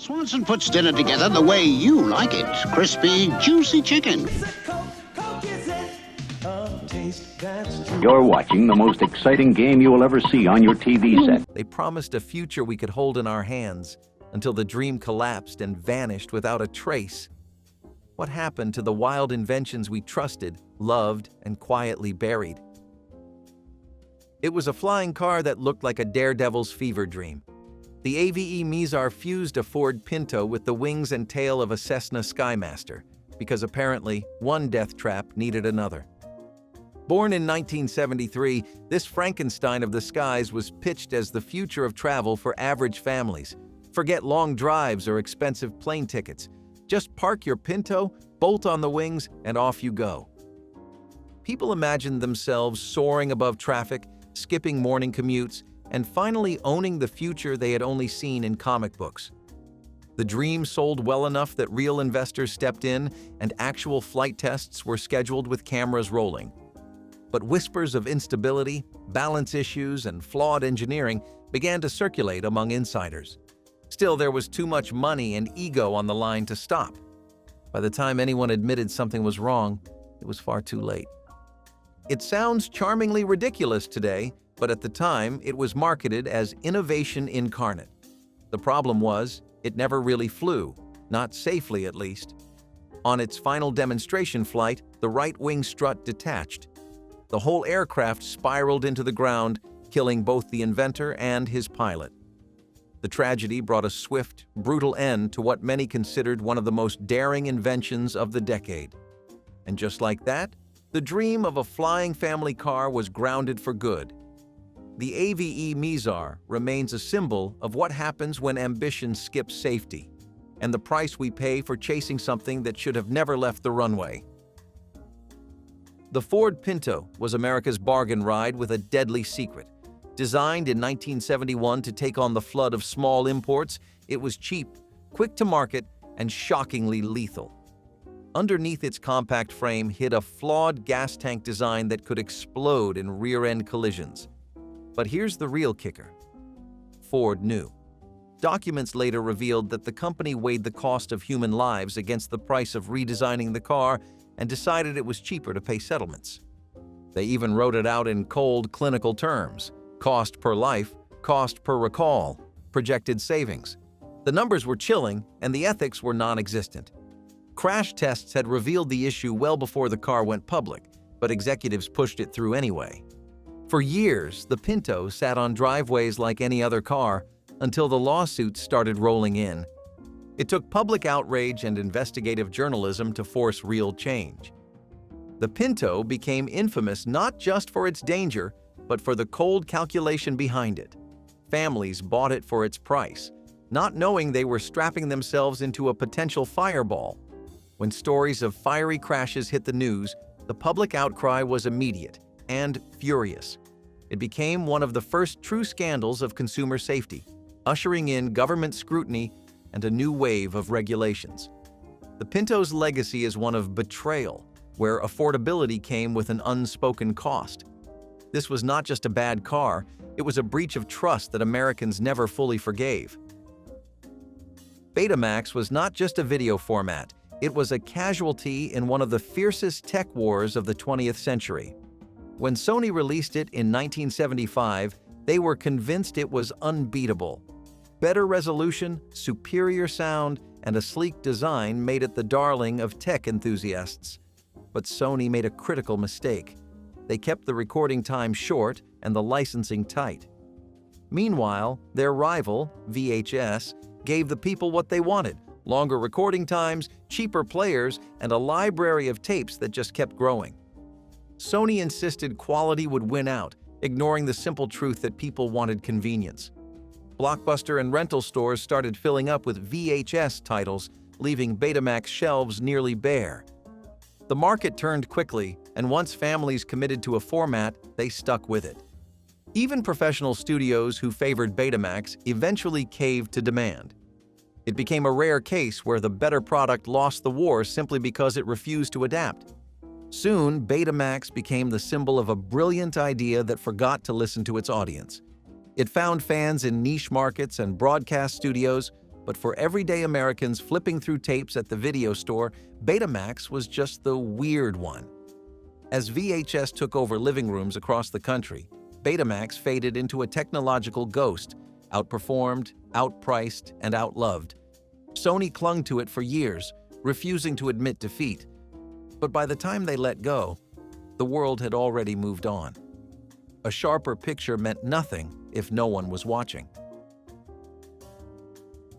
Swanson puts dinner together the way you like it. Crispy, juicy chicken. You're watching the most exciting game you will ever see on your TV set. They promised a future we could hold in our hands until the dream collapsed and vanished without a trace. What happened to the wild inventions we trusted, loved, and quietly buried? It was a flying car that looked like a daredevil's fever dream. The AVE Misar fused a Ford Pinto with the wings and tail of a Cessna Skymaster, because apparently one death trap needed another. Born in 1973, this Frankenstein of the skies was pitched as the future of travel for average families. Forget long drives or expensive plane tickets. Just park your Pinto, bolt on the wings, and off you go. People imagined themselves soaring above traffic, skipping morning commutes, and finally owning the future they had only seen in comic books. The dream sold well enough that real investors stepped in and actual flight tests were scheduled with cameras rolling. But whispers of instability, balance issues, and flawed engineering began to circulate among insiders. Still, there was too much money and ego on the line to stop. By the time anyone admitted something was wrong, it was far too late. It sounds charmingly ridiculous today, but at the time, it was marketed as innovation incarnate. The problem was, it never really flew, not safely at least. On its final demonstration flight, the right wing strut detached. The whole aircraft spiraled into the ground, killing both the inventor and his pilot. The tragedy brought a swift, brutal end to what many considered one of the most daring inventions of the decade. And just like that, the dream of a flying family car was grounded for good. The AVE Misar remains a symbol of what happens when ambition skips safety, and the price we pay for chasing something that should have never left the runway. The Ford Pinto was America's bargain ride with a deadly secret. Designed in 1971 to take on the flood of small imports, it was cheap, quick to market, and shockingly lethal. Underneath its compact frame hid a flawed gas tank design that could explode in rear-end collisions. But here's the real kicker. Ford knew. Documents later revealed that the company weighed the cost of human lives against the price of redesigning the car and decided it was cheaper to pay settlements. They even wrote it out in cold, clinical terms. Cost per life, cost per recall, projected savings. The numbers were chilling, and the ethics were non-existent. Crash tests had revealed the issue well before the car went public, but executives pushed it through anyway. For years, the Pinto sat on driveways like any other car until the lawsuits started rolling in. It took public outrage and investigative journalism to force real change. The Pinto became infamous not just for its danger, but for the cold calculation behind it. Families bought it for its price, not knowing they were strapping themselves into a potential fireball. When stories of fiery crashes hit the news, the public outcry was immediate and furious. It became one of the first true scandals of consumer safety, ushering in government scrutiny and a new wave of regulations. The Pinto's legacy is one of betrayal, where affordability came with an unspoken cost. This was not just a bad car, it was a breach of trust that Americans never fully forgave. Betamax was not just a video format, it was a casualty in one of the fiercest tech wars of the 20th century. When Sony released it in 1975, they were convinced it was unbeatable. Better resolution, superior sound, and a sleek design made it the darling of tech enthusiasts. But Sony made a critical mistake. They kept the recording time short and the licensing tight. Meanwhile, their rival, VHS, gave the people what they wanted: longer recording times, cheaper players, and a library of tapes that just kept growing. Sony insisted quality would win out, ignoring the simple truth that people wanted convenience. Blockbuster and rental stores started filling up with VHS titles, leaving Betamax shelves nearly bare. The market turned quickly, and once families committed to a format, they stuck with it. Even professional studios who favored Betamax eventually caved to demand. It became a rare case where the better product lost the war simply because it refused to adapt. Soon, Betamax became the symbol of a brilliant idea that forgot to listen to its audience. It found fans in niche markets and broadcast studios, But for everyday Americans flipping through tapes at the video store, Betamax was just the weird one. As VHS took over living rooms across the country, Betamax faded into a technological ghost, outperformed, outpriced, and outloved. Sony clung to it for years, refusing to admit defeat. But by the time they let go, the world had already moved on. A sharper picture meant nothing if no one was watching.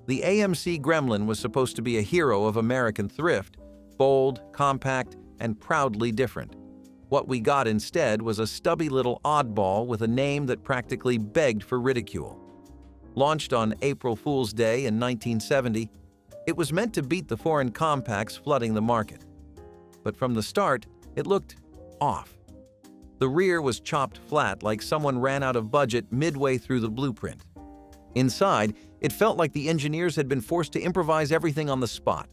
The AMC Gremlin was supposed to be a hero of American thrift, bold, compact, and proudly different. What we got instead was a stubby little oddball with a name that practically begged for ridicule. Launched on April Fool's Day in 1970, it was meant to beat the foreign compacts flooding the market. But from the start, it looked off. The rear was chopped flat like someone ran out of budget midway through the blueprint. Inside, it felt like the engineers had been forced to improvise everything on the spot.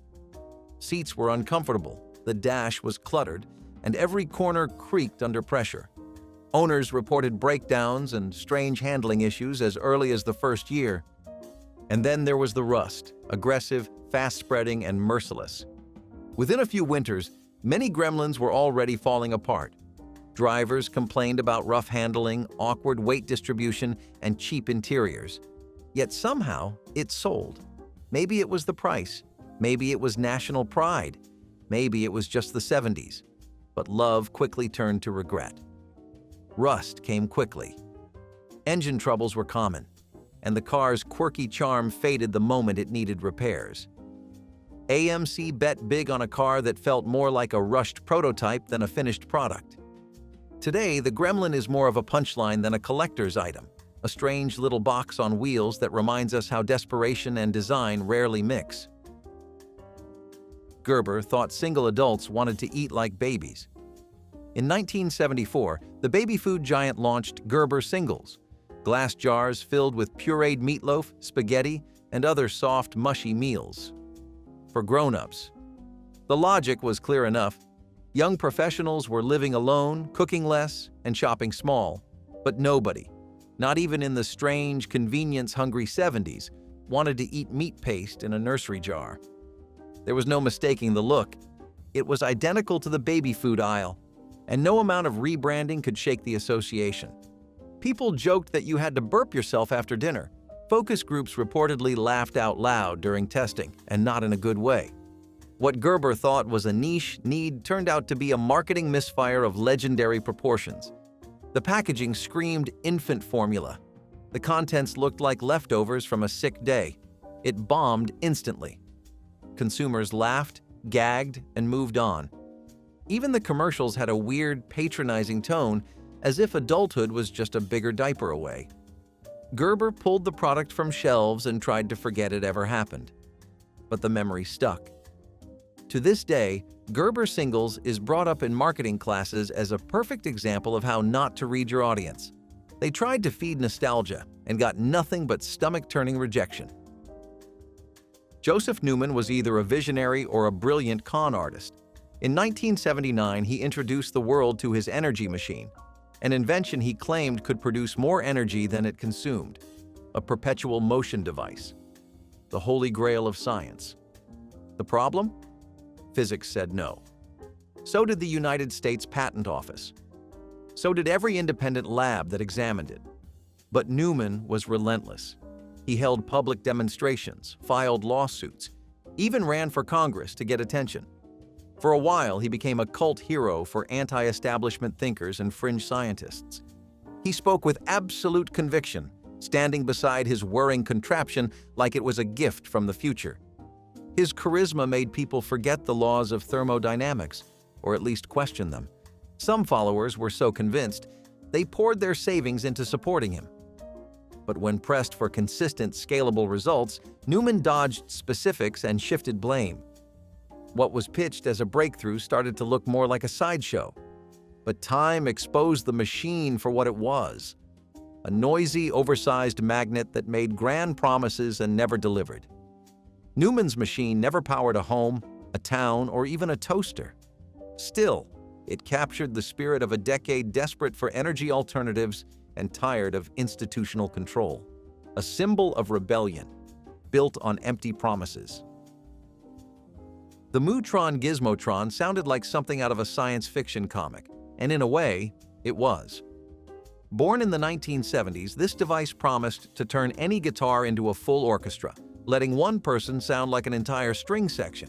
Seats were uncomfortable, the dash was cluttered, and every corner creaked under pressure. Owners reported breakdowns and strange handling issues as early as the first year. And then there was the rust, aggressive, fast-spreading, and merciless. Within a few winters, many Gremlins were already falling apart. Drivers complained about rough handling, awkward weight distribution, and cheap interiors. Yet somehow, it sold. Maybe it was the price. Maybe it was national pride. Maybe it was just the 70s. But love quickly turned to regret. Rust came quickly. Engine troubles were common, and the car's quirky charm faded the moment it needed repairs. AMC bet big on a car that felt more like a rushed prototype than a finished product. Today, the Gremlin is more of a punchline than a collector's item, a strange little box on wheels that reminds us how desperation and design rarely mix. Gerber thought single adults wanted to eat like babies. In 1974, the baby food giant launched Gerber Singles, glass jars filled with pureed meatloaf, spaghetti, and other soft, mushy meals. For grown-ups. The logic was clear enough. Young professionals were living alone, cooking less, and shopping small. But nobody, not even in the strange, convenience-hungry 70s, wanted to eat meat paste in a nursery jar. There was no mistaking the look. It was identical to the baby food aisle, and no amount of rebranding could shake the association. People joked that you had to burp yourself after dinner. Focus groups reportedly laughed out loud during testing, and not in a good way. What Gerber thought was a niche need turned out to be a marketing misfire of legendary proportions. The packaging screamed infant formula. The contents looked like leftovers from a sick day. It bombed instantly. Consumers laughed, gagged, and moved on. Even the commercials had a weird, patronizing tone, as if adulthood was just a bigger diaper away. Gerber pulled the product from shelves and tried to forget it ever happened. But the memory stuck. To this day, Gerber Singles is brought up in marketing classes as a perfect example of how not to read your audience. They tried to feed nostalgia and got nothing but stomach-turning rejection. Joseph Newman was either a visionary or a brilliant con artist. In 1979, he introduced the world to his energy machine, an invention he claimed could produce more energy than it consumed, a perpetual motion device, the holy grail of science. The problem? Physics said no. So did the United States Patent Office. So did every independent lab that examined it. But Newman was relentless. He held public demonstrations, filed lawsuits, even ran for Congress to get attention. For a while, he became a cult hero for anti-establishment thinkers and fringe scientists. He spoke with absolute conviction, standing beside his whirring contraption like it was a gift from the future. His charisma made people forget the laws of thermodynamics, or at least question them. Some followers were so convinced, they poured their savings into supporting him. But when pressed for consistent, scalable results, Newman dodged specifics and shifted blame. What was pitched as a breakthrough started to look more like a sideshow. But time exposed the machine for what it was: a noisy, oversized magnet that made grand promises and never delivered. Newman's machine never powered a home, a town, or even a toaster. Still, it captured the spirit of a decade desperate for energy alternatives and tired of institutional control. A symbol of rebellion. built on empty promises. The Mutron Gizmotron sounded like something out of a science fiction comic, and in a way, it was. Born in the 1970s, this device promised to turn any guitar into a full orchestra, letting one person sound like an entire string section.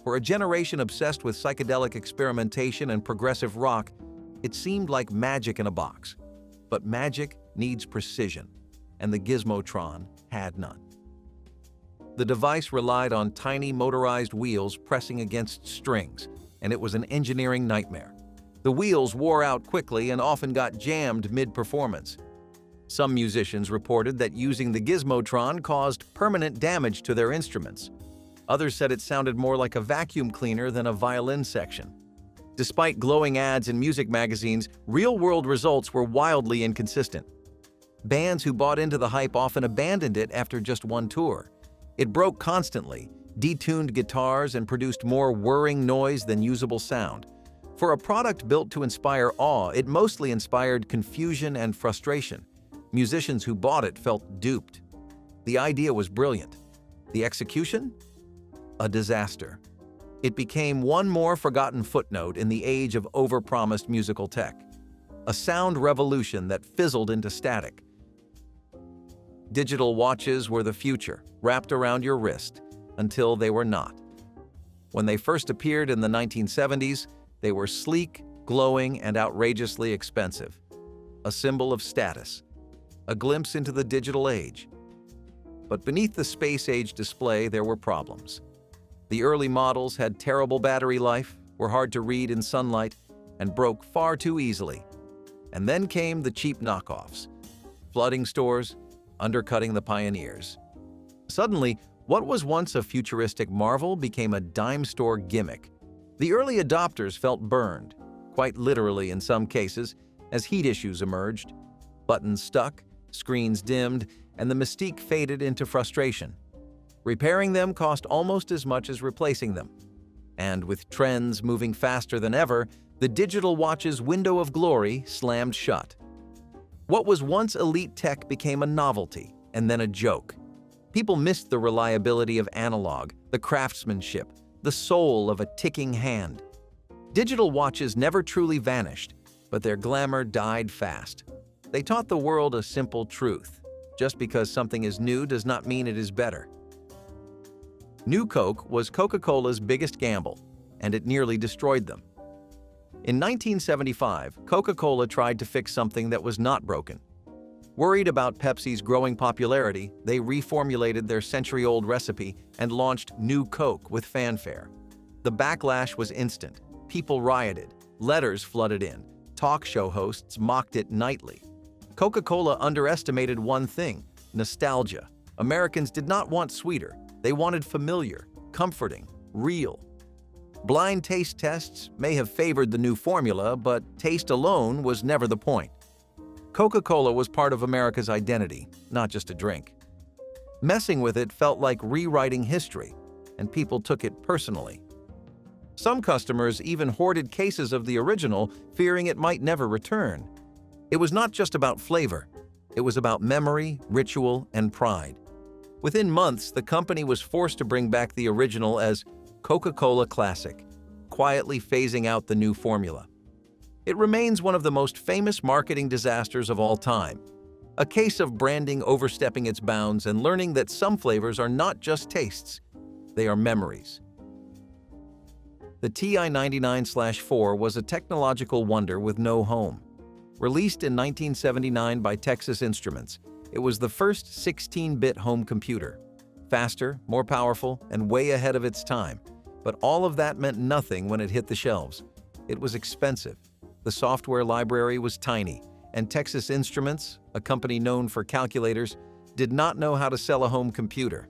For a generation obsessed with psychedelic experimentation and progressive rock, it seemed like magic in a box. But magic needs precision, and the Gizmotron had none. The device relied on tiny motorized wheels pressing against strings, and it was an engineering nightmare. The wheels wore out quickly and often got jammed mid-performance. Some musicians reported that using the Gizmotron caused permanent damage to their instruments. Others said it sounded more like a vacuum cleaner than a violin section. Despite glowing ads in music magazines, real-world results were wildly inconsistent. Bands who bought into the hype often abandoned it after just one tour. It broke constantly, detuned guitars, and produced more whirring noise than usable sound. For a product built to inspire awe, it mostly inspired confusion and frustration. Musicians who bought it felt duped. The idea was brilliant. The execution? A disaster. It became one more forgotten footnote in the age of overpromised musical tech. A sound revolution that fizzled into static. Digital watches were the future, wrapped around your wrist, until they were not. When they first appeared in the 1970s, they were sleek, glowing, and outrageously expensive. A symbol of status. A glimpse into the digital age. But beneath the space-age display, there were problems. The early models had terrible battery life, were hard to read in sunlight, and broke far too easily. And then came the cheap knockoffs, flooding stores, undercutting the pioneers. Suddenly, what was once a futuristic marvel became a dime store gimmick. The early adopters felt burned, quite literally in some cases, as heat issues emerged. Buttons stuck, screens dimmed, and the mystique faded into frustration. Repairing them cost almost as much as replacing them. And with trends moving faster than ever, the digital watch's window of glory slammed shut. What was once elite tech became a novelty, and then a joke. People missed the reliability of analog, the craftsmanship, the soul of a ticking hand. Digital watches never truly vanished, but their glamour died fast. They taught the world a simple truth. Just because something is new does not mean it is better. New Coke was Coca-Cola's biggest gamble, and it nearly destroyed them. In 1975, Coca-Cola tried to fix something that was not broken. Worried about Pepsi's growing popularity, they reformulated their century-old recipe and launched New Coke with fanfare. The backlash was instant. People rioted, letters flooded in, talk show hosts mocked it nightly. Coca-Cola underestimated one thing: nostalgia. Americans did not want sweeter. They wanted familiar, comforting, real. Blind taste tests may have favored the new formula, but taste alone was never the point. Coca-Cola was part of America's identity, not just a drink. Messing with it felt like rewriting history, and people took it personally. Some customers even hoarded cases of the original, fearing it might never return. It was not just about flavor. It was about memory, ritual, and pride. Within months, the company was forced to bring back the original as Coca-Cola Classic, quietly phasing out the new formula. It remains one of the most famous marketing disasters of all time, a case of branding overstepping its bounds and learning that some flavors are not just tastes, they are memories. The TI-99/4 was a technological wonder with no home. Released in 1979 by Texas Instruments, it was the first 16-bit home computer. Faster, more powerful, and way ahead of its time. But all of that meant nothing when it hit the shelves. It was expensive. The software library was tiny, and Texas Instruments, a company known for calculators, did not know how to sell a home computer.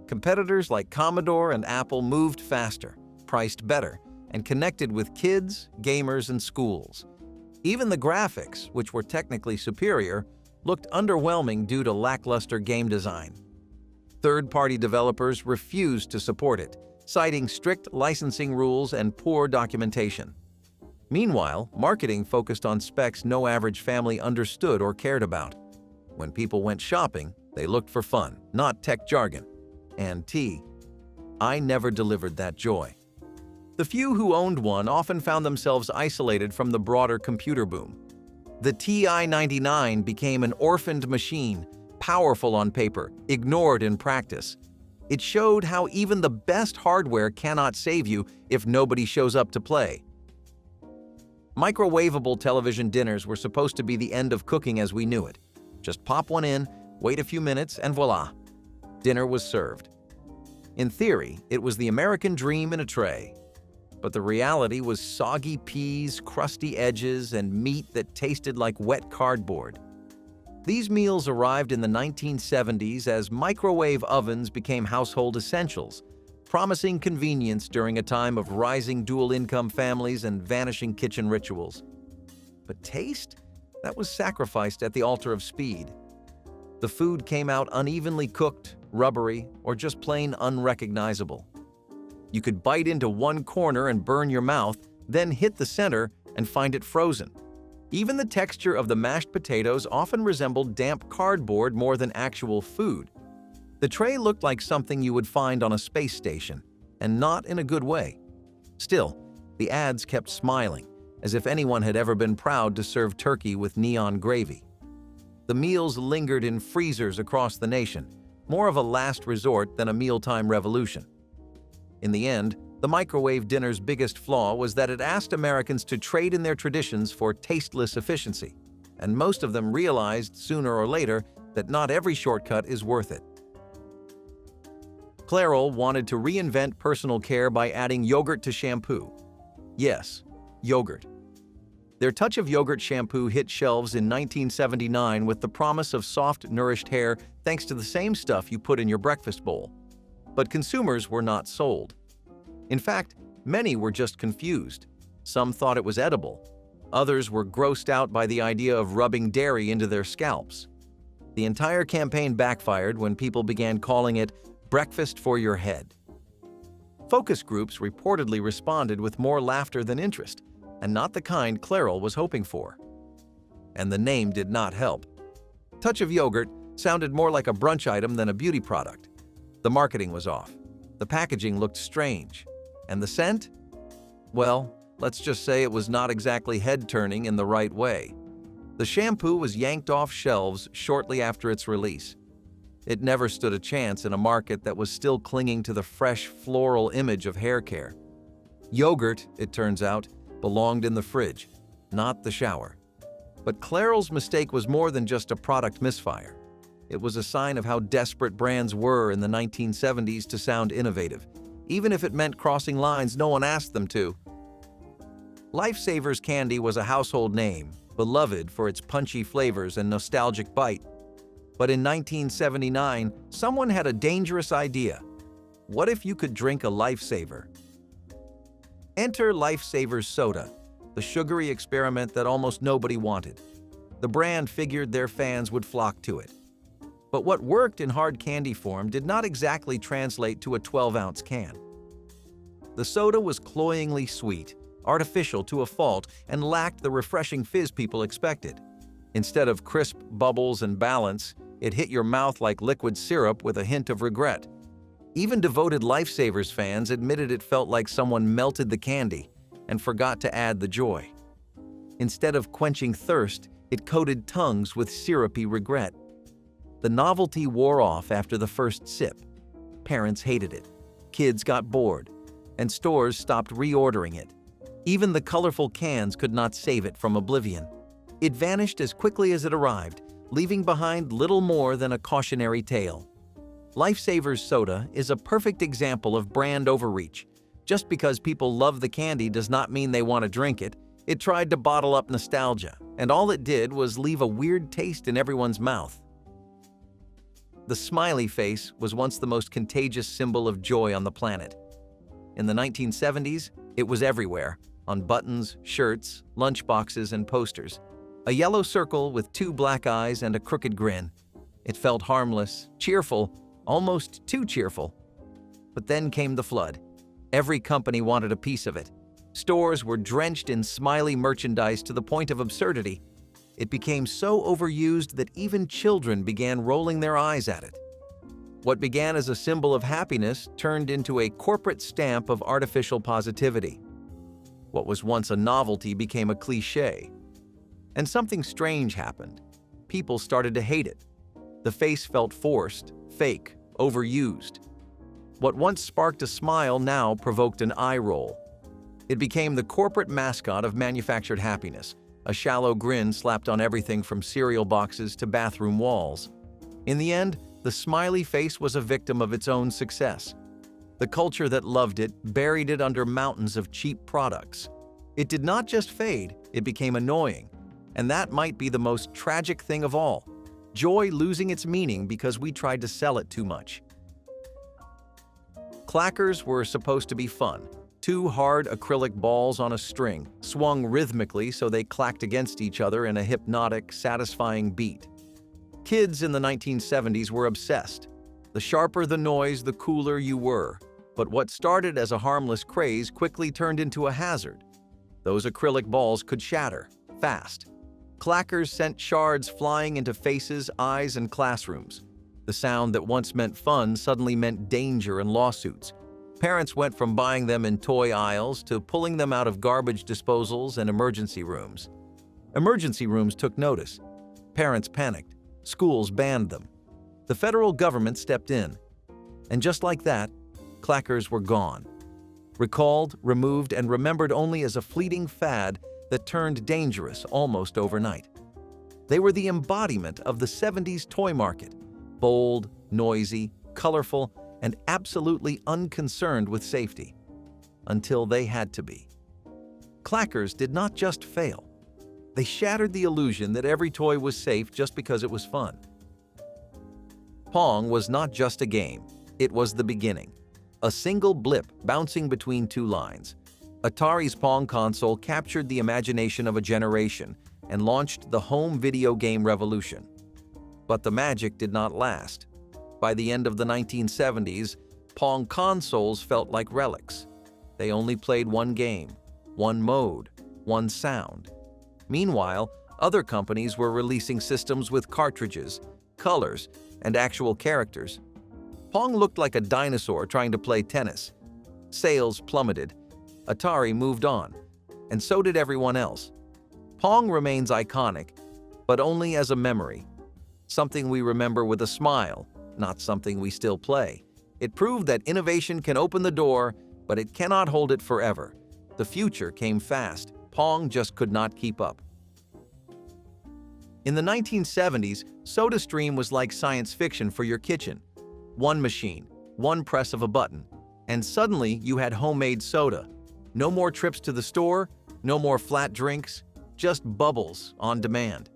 Competitors like Commodore and Apple moved faster, priced better, and connected with kids, gamers, and schools. Even the graphics, which were technically superior, looked underwhelming due to lackluster game design. Third-party developers refused to support it, citing strict licensing rules and poor documentation. Meanwhile, marketing focused on specs no average family understood or cared about. When people went shopping, they looked for fun, not tech jargon. and tea. I never delivered that joy. The few who owned one often found themselves isolated from the broader computer boom. The TI-99 became an orphaned machine, powerful on paper, ignored in practice. It showed how even the best hardware cannot save you if nobody shows up to play. Microwavable television dinners were supposed to be the end of cooking as we knew it. Just pop one in, wait a few minutes, and voila, dinner was served. In theory, it was the American dream in a tray. But the reality was soggy peas, crusty edges, and meat that tasted like wet cardboard. These meals arrived in the 1970s as microwave ovens became household essentials, promising convenience during a time of rising dual-income families and vanishing kitchen rituals. But taste? That was sacrificed at the altar of speed. The food came out unevenly cooked, rubbery, or just plain unrecognizable. You could bite into one corner and burn your mouth, then hit the center and find it frozen. Even the texture of the mashed potatoes often resembled damp cardboard more than actual food. The tray looked like something you would find on a space station, and not in a good way. Still, the ads kept smiling, as if anyone had ever been proud to serve turkey with neon gravy. The meals lingered in freezers across the nation, more of a last resort than a mealtime revolution. In the end, the microwave dinner's biggest flaw was that it asked Americans to trade in their traditions for tasteless efficiency, and most of them realized sooner or later that not every shortcut is worth it. Clairol wanted to reinvent personal care by adding yogurt to shampoo. Yes, yogurt. Their Touch of Yogurt shampoo hit shelves in 1979 with the promise of soft, nourished hair thanks to the same stuff you put in your breakfast bowl. But consumers were not sold. In fact, many were just confused. Some thought it was edible. Others were grossed out by the idea of rubbing dairy into their scalps. The entire campaign backfired when people began calling it breakfast for your head. Focus groups reportedly responded with more laughter than interest, and not the kind Clairol was hoping for. And the name did not help. Touch of Yogurt sounded more like a brunch item than a beauty product. The marketing was off. The packaging looked strange. And the scent? Well, let's just say it was not exactly head-turning in the right way. The shampoo was yanked off shelves shortly after its release. It never stood a chance in a market that was still clinging to the fresh, floral image of hair care. Yogurt, it turns out, belonged in the fridge, not the shower. But Clairol's mistake was more than just a product misfire. It was a sign of how desperate brands were in the 1970s to sound innovative, even if it meant crossing lines no one asked them to. Lifesavers candy was a household name, beloved for its punchy flavors and nostalgic bite. But in 1979, someone had a dangerous idea. What if you could drink a Lifesaver? Enter Lifesavers Soda, the sugary experiment that almost nobody wanted. The brand figured their fans would flock to it. But what worked in hard candy form did not exactly translate to a 12-ounce can. The soda was cloyingly sweet, artificial to a fault, and lacked the refreshing fizz people expected. Instead of crisp bubbles and balance, it hit your mouth like liquid syrup with a hint of regret. Even devoted Lifesavers fans admitted it felt like someone melted the candy and forgot to add the joy. Instead of quenching thirst, it coated tongues with syrupy regret. The novelty wore off after the first sip. Parents hated it, kids got bored, and stores stopped reordering it. Even the colorful cans could not save it from oblivion. It vanished as quickly as it arrived, leaving behind little more than a cautionary tale. Lifesavers Soda is a perfect example of brand overreach. Just because people love the candy does not mean they want to drink it. It tried to bottle up nostalgia, and all it did was leave a weird taste in everyone's mouth. The Smiley Face was once the most contagious symbol of joy on the planet. In the 1970s, it was everywhere, on buttons, shirts, lunchboxes, and posters. A yellow circle with two black eyes and a crooked grin. It felt harmless, cheerful, almost too cheerful. But then came the flood. Every company wanted a piece of it. Stores were drenched in smiley merchandise to the point of absurdity. It became so overused that even children began rolling their eyes at it. What began as a symbol of happiness turned into a corporate stamp of artificial positivity. What was once a novelty became a cliché. And something strange happened. People started to hate it. The face felt forced, fake, overused. What once sparked a smile now provoked an eye roll. It became the corporate mascot of manufactured happiness, a shallow grin slapped on everything from cereal boxes to bathroom walls. In the end, the smiley face was a victim of its own success. The culture that loved it buried it under mountains of cheap products. It did not just fade, it became annoying. And that might be the most tragic thing of all. Joy losing its meaning because we tried to sell it too much. Clackers were supposed to be fun. Two hard acrylic balls on a string, swung rhythmically so they clacked against each other in a hypnotic, satisfying beat. Kids in the 1970s were obsessed. The sharper the noise, the cooler you were. But what started as a harmless craze quickly turned into a hazard. Those acrylic balls could shatter, fast. Clackers sent shards flying into faces, eyes, and classrooms. The sound that once meant fun suddenly meant danger and lawsuits. Parents went from buying them in toy aisles to pulling them out of garbage disposals and emergency rooms. Emergency rooms took notice. Parents panicked. Schools banned them. The federal government stepped in. And just like that, clackers were gone. Recalled, removed, and remembered only as a fleeting fad that turned dangerous almost overnight. They were the embodiment of the 70s toy market. Bold, noisy, colorful, and absolutely unconcerned with safety. Until they had to be. Clackers did not just fail. They shattered the illusion that every toy was safe just because it was fun. Pong was not just a game, it was the beginning. A single blip bouncing between two lines. Atari's Pong console captured the imagination of a generation and launched the home video game revolution. But the magic did not last. By the end of the 1970s, Pong consoles felt like relics. They only played one game, one mode, one sound. Meanwhile, other companies were releasing systems with cartridges, colors, and actual characters. Pong looked like a dinosaur trying to play tennis. Sales plummeted. Atari moved on, and so did everyone else. Pong remains iconic, but only as a memory. Something we remember with a smile, not something we still play. It proved that innovation can open the door, but it cannot hold it forever. The future came fast. Pong just could not keep up. In the 1970s, SodaStream was like science fiction for your kitchen. One machine, one press of a button, and suddenly you had homemade soda. No more trips to the store, no more flat drinks, just bubbles on demand.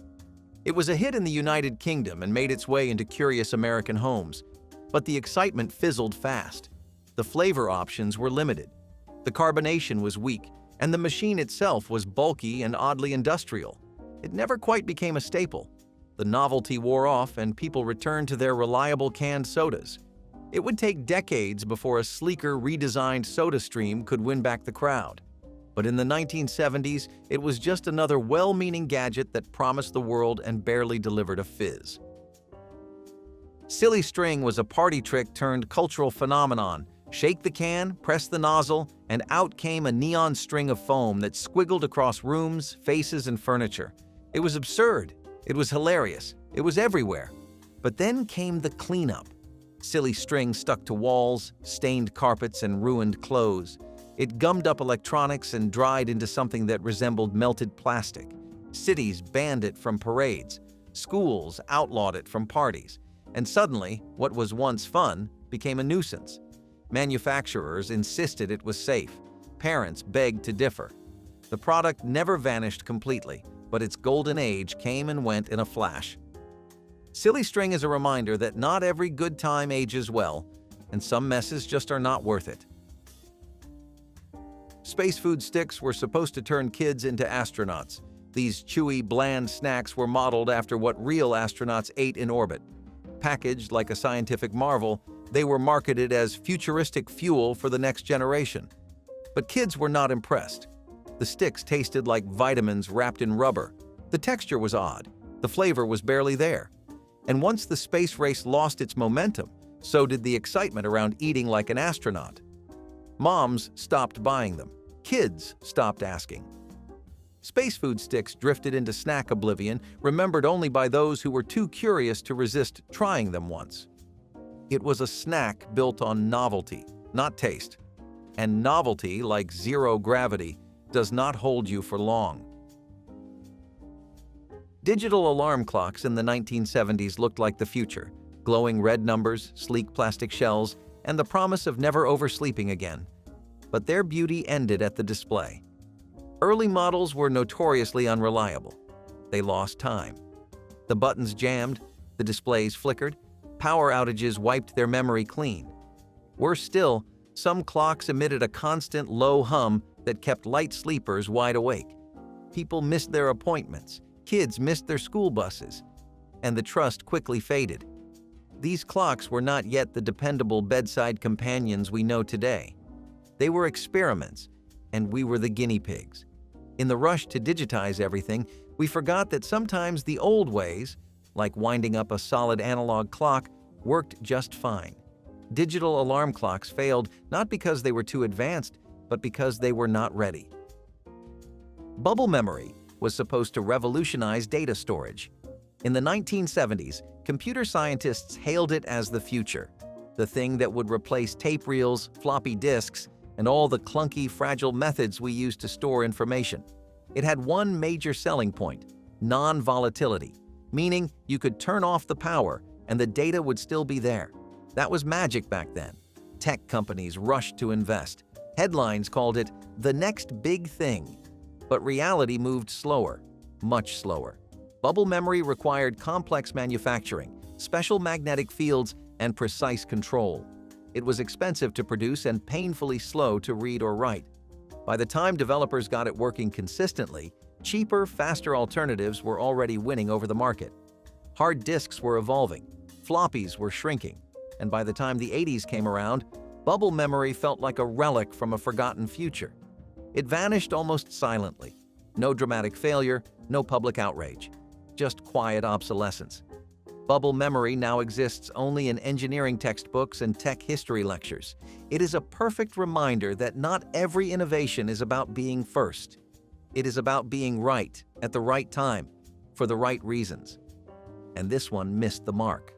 It was a hit in the United Kingdom and made its way into curious American homes. But the excitement fizzled fast. The flavor options were limited. The carbonation was weak, and the machine itself was bulky and oddly industrial. It never quite became a staple. The novelty wore off and people returned to their reliable canned sodas. It would take decades before a sleeker, redesigned SodaStream could win back the crowd. But in the 1970s, it was just another well-meaning gadget that promised the world and barely delivered a fizz. Silly String was a party trick turned cultural phenomenon. Shake the can, press the nozzle, and out came a neon string of foam that squiggled across rooms, faces, and furniture. It was absurd. It was hilarious. It was everywhere. But then came the cleanup. Silly String stuck to walls, stained carpets, and ruined clothes. It gummed up electronics and dried into something that resembled melted plastic. Cities banned it from parades. Schools outlawed it from parties. And suddenly, what was once fun became a nuisance. Manufacturers insisted it was safe. Parents begged to differ. The product never vanished completely, but its golden age came and went in a flash. Silly String is a reminder that not every good time ages well, and some messes just are not worth it. Space food sticks were supposed to turn kids into astronauts. These chewy, bland snacks were modeled after what real astronauts ate in orbit. Packaged like a scientific marvel, they were marketed as futuristic fuel for the next generation. But kids were not impressed. The sticks tasted like vitamins wrapped in rubber. The texture was odd. The flavor was barely there. And once the space race lost its momentum, So did the excitement around eating like an astronaut. Moms stopped buying them. Kids stopped asking. Space food sticks drifted into snack oblivion, remembered only by those who were too curious to resist trying them once. It was a snack built on novelty, not taste. And novelty, like zero gravity, does not hold you for long. Digital alarm clocks in the 1970s looked like the future. Glowing red numbers, sleek plastic shells, and the promise of never oversleeping again. But their beauty ended at the display. Early models were notoriously unreliable. They lost time. The buttons jammed, the displays flickered, power outages wiped their memory clean. Worse still, some clocks emitted a constant low hum that kept light sleepers wide awake. People missed their appointments, kids missed their school buses, and the trust quickly faded. These clocks were not yet the dependable bedside companions we know today. They were experiments, and we were the guinea pigs. In the rush to digitize everything, we forgot that sometimes the old ways, like winding up a solid analog clock, worked just fine. Digital alarm clocks failed not because they were too advanced, but because they were not ready. Bubble memory was supposed to revolutionize data storage. In the 1970s, computer scientists hailed it as the future, the thing that would replace tape reels, floppy disks, and all the clunky, fragile methods we use to store information. It had one major selling point: non-volatility, meaning you could turn off the power and the data would still be there. That was magic back then. Tech companies rushed to invest. Headlines called it the next big thing. But reality moved slower, much slower. Bubble memory required complex manufacturing, special magnetic fields, and precise control. It was expensive to produce and painfully slow to read or write. By the time developers got it working consistently, cheaper, faster alternatives were already winning over the market. Hard disks were evolving, floppies were shrinking, and by the time the 80s came around, bubble memory felt like a relic from a forgotten future. It vanished almost silently. No dramatic failure, no public outrage. Just quiet obsolescence. Bubble memory now exists only in engineering textbooks and tech history lectures. It is a perfect reminder that not every innovation is about being first. It is about being right, at the right time, for the right reasons. And this one missed the mark.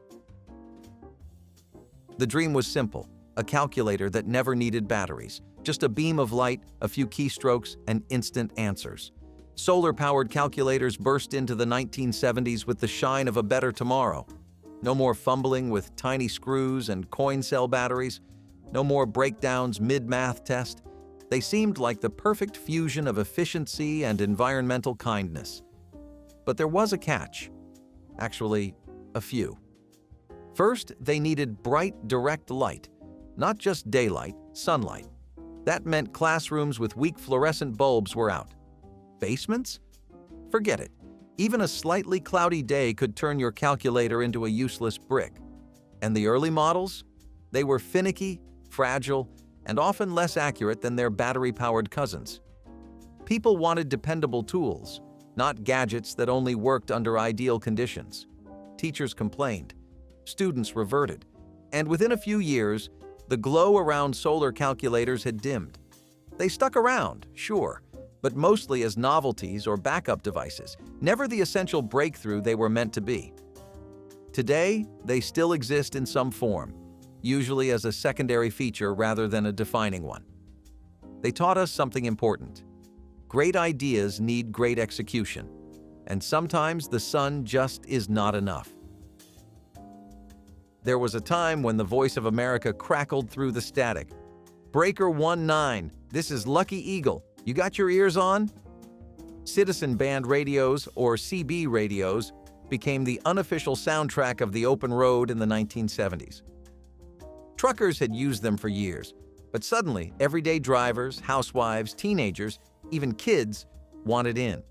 The dream was simple: a calculator that never needed batteries, just a beam of light, a few keystrokes, and instant answers. Solar-powered calculators burst into the 1970s with the shine of a better tomorrow. No more fumbling with tiny screws and coin cell batteries. No more breakdowns mid-math test. They seemed like the perfect fusion of efficiency and environmental kindness. But there was a catch. Actually, a few. First, they needed bright, direct light. Not just daylight, sunlight. That meant classrooms with weak fluorescent bulbs were out. Basements? Forget it. Even a slightly cloudy day could turn your calculator into a useless brick. And the early models? They were finicky, fragile, and often less accurate than their battery-powered cousins. People wanted dependable tools, not gadgets that only worked under ideal conditions. Teachers complained. Students reverted. And within a few years, the glow around solar calculators had dimmed. They stuck around, sure, but mostly as novelties or backup devices, never the essential breakthrough they were meant to be. Today, they still exist in some form, usually as a secondary feature rather than a defining one. They taught us something important. Great ideas need great execution, and sometimes the sun just is not enough. There was a time when the voice of America crackled through the static. Breaker 19, this is Lucky Eagle. You got your ears on? Citizen band radios, or CB radios, became the unofficial soundtrack of the open road in the 1970s. Truckers had used them for years, but suddenly everyday drivers, housewives, teenagers, even kids wanted in.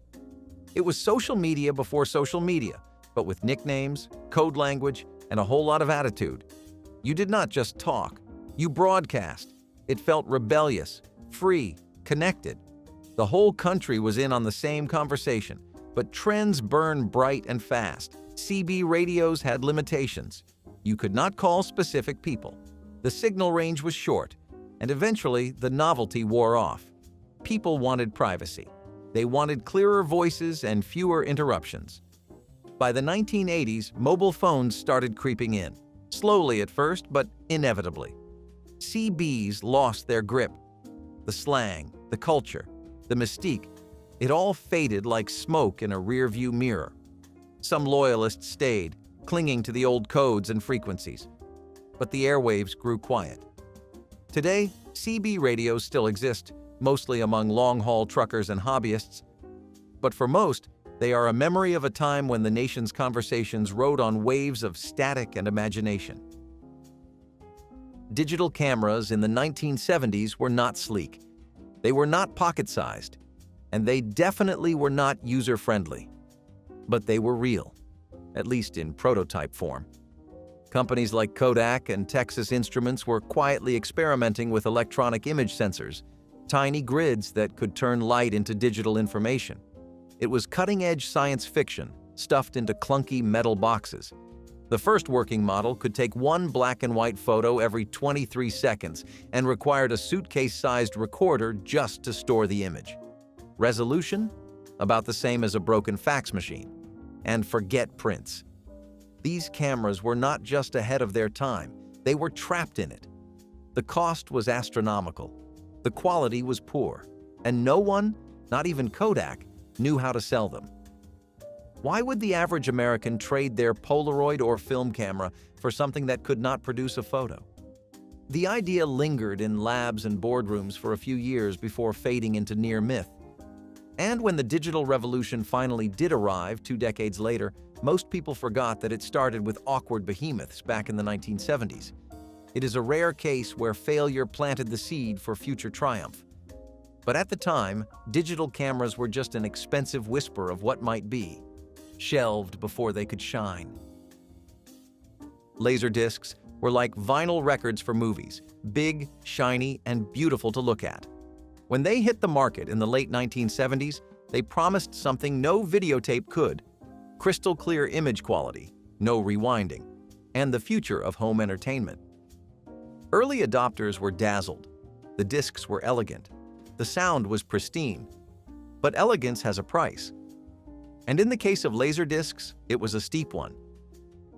It was social media before social media, but with nicknames, code language, and a whole lot of attitude. You did not just talk, you broadcast. It felt rebellious, free, connected. The whole country was in on the same conversation, but trends burn bright and fast. CB radios had limitations. You could not call specific people. The signal range was short, and eventually the novelty wore off. People wanted privacy. They wanted clearer voices and fewer interruptions. By the 1980s, mobile phones started creeping in. Slowly at first, but inevitably. CBs lost their grip. The slang, the culture, the mystique, it all faded like smoke in a rearview mirror. Some loyalists stayed, clinging to the old codes and frequencies. But the airwaves grew quiet. Today, CB radios still exist, mostly among long-haul truckers and hobbyists. But for most, they are a memory of a time when the nation's conversations rode on waves of static and imagination. Digital cameras in the 1970s were not sleek. They were not pocket-sized, and they definitely were not user-friendly. But they were real, at least in prototype form. Companies like Kodak and Texas Instruments were quietly experimenting with electronic image sensors, tiny grids that could turn light into digital information. It was cutting-edge science fiction, stuffed into clunky metal boxes. The first working model could take one black and white photo every 23 seconds and required a suitcase-sized recorder just to store the image. Resolution? About the same as a broken fax machine. And forget prints. These cameras were not just ahead of their time, they were trapped in it. The cost was astronomical, the quality was poor, and no one, not even Kodak, knew how to sell them. Why would the average American trade their Polaroid or film camera for something that could not produce a photo? The idea lingered in labs and boardrooms for a few years before fading into near myth. And when the digital revolution finally did arrive 2 decades later, most people forgot that it started with awkward behemoths back in the 1970s. It is a rare case where failure planted the seed for future triumph. But at the time, digital cameras were just an expensive whisper of what might be, shelved before they could shine. Laserdiscs were like vinyl records for movies, big, shiny, and beautiful to look at. When they hit the market in the late 1970s, they promised something no videotape could: crystal clear image quality, no rewinding, and the future of home entertainment. Early adopters were dazzled. The discs were elegant. The sound was pristine. But elegance has a price. And in the case of Laserdiscs, it was a steep one.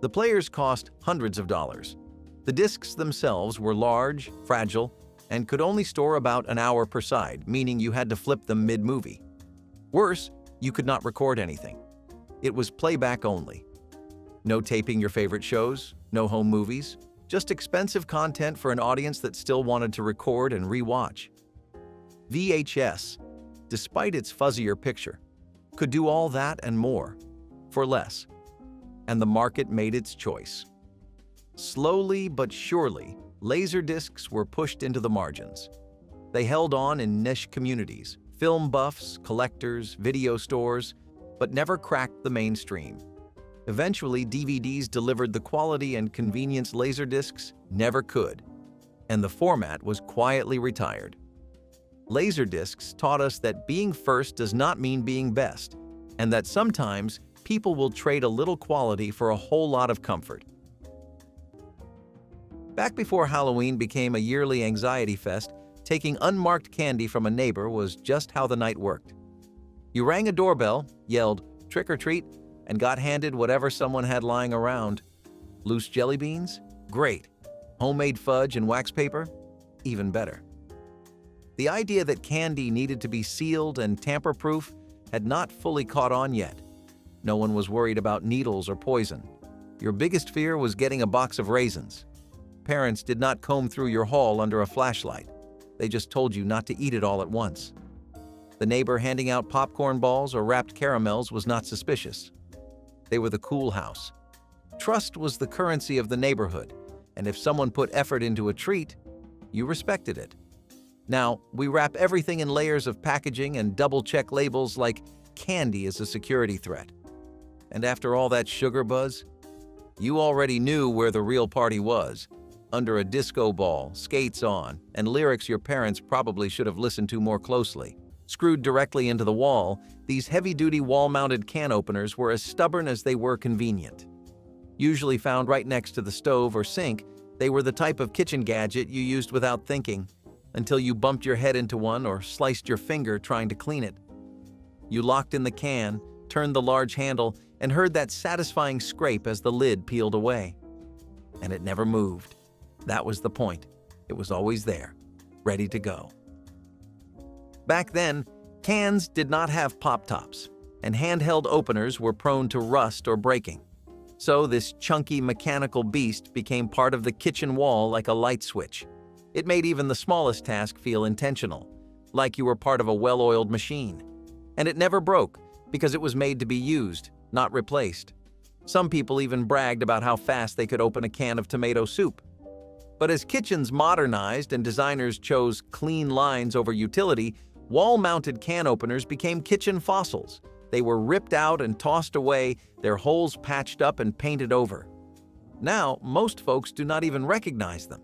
The players cost hundreds of dollars. The discs themselves were large, fragile, and could only store about an hour per side, meaning you had to flip them mid-movie. Worse, you could not record anything. It was playback only. No taping your favorite shows, no home movies, just expensive content for an audience that still wanted to record and re-watch. VHS, despite its fuzzier picture, could do all that and more, for less. And the market made its choice. Slowly but surely, Laserdiscs were pushed into the margins. They held on in niche communities, film buffs, collectors, video stores, but never cracked the mainstream. Eventually, DVDs delivered the quality and convenience Laserdiscs never could, and the format was quietly retired. Laserdiscs taught us that being first does not mean being best, and that sometimes people will trade a little quality for a whole lot of comfort. Back before Halloween became a yearly anxiety fest, taking unmarked candy from a neighbor was just how the night worked. You rang a doorbell, yelled, "Trick or treat," and got handed whatever someone had lying around. Loose jelly beans? Great. Homemade fudge and wax paper? Even better. The idea that candy needed to be sealed and tamper-proof had not fully caught on yet. No one was worried about needles or poison. Your biggest fear was getting a box of raisins. Parents did not comb through your haul under a flashlight. They just told you not to eat it all at once. The neighbor handing out popcorn balls or wrapped caramels was not suspicious. They were the cool house. Trust was the currency of the neighborhood, and if someone put effort into a treat, you respected it. Now, we wrap everything in layers of packaging and double-check labels like candy is a security threat. And after all that sugar buzz, you already knew where the real party was, under a disco ball, skates on, and lyrics your parents probably should have listened to more closely. Screwed directly into the wall, these heavy-duty wall-mounted can openers were as stubborn as they were convenient. Usually found right next to the stove or sink, they were the type of kitchen gadget you used without thinking, until you bumped your head into one or sliced your finger trying to clean it. You locked in the can, turned the large handle, and heard that satisfying scrape as the lid peeled away. And it never moved. That was the point. It was always there, ready to go. Back then, cans did not have pop tops, and handheld openers were prone to rust or breaking. So this chunky mechanical beast became part of the kitchen wall like a light switch. It made even the smallest task feel intentional, like you were part of a well-oiled machine. And it never broke, because it was made to be used, not replaced. Some people even bragged about how fast they could open a can of tomato soup. But as kitchens modernized and designers chose clean lines over utility, wall-mounted can openers became kitchen fossils. They were ripped out and tossed away, their holes patched up and painted over. Now, most folks do not even recognize them.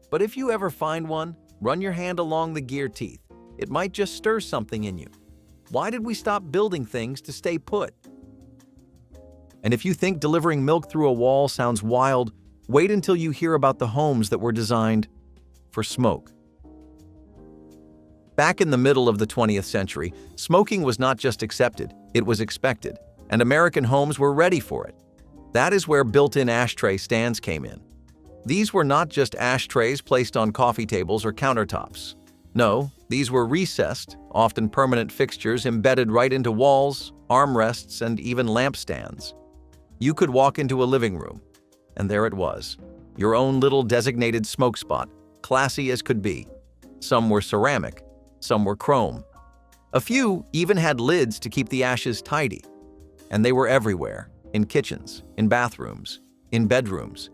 But if you ever find one, run your hand along the gear teeth. It might just stir something in you. Why did we stop building things to stay put? And if you think delivering milk through a wall sounds wild, wait until you hear about the homes that were designed for smoke. Back in the middle of the 20th century, smoking was not just accepted, it was expected, and American homes were ready for it. That is where built-in ashtray stands came in. These were not just ashtrays placed on coffee tables or countertops. No, these were recessed, often permanent fixtures embedded right into walls, armrests, and even lampstands. You could walk into a living room, and there it was, your own little designated smoke spot, classy as could be. Some were ceramic, some were chrome. A few even had lids to keep the ashes tidy. And they were everywhere, in kitchens, in bathrooms, in bedrooms.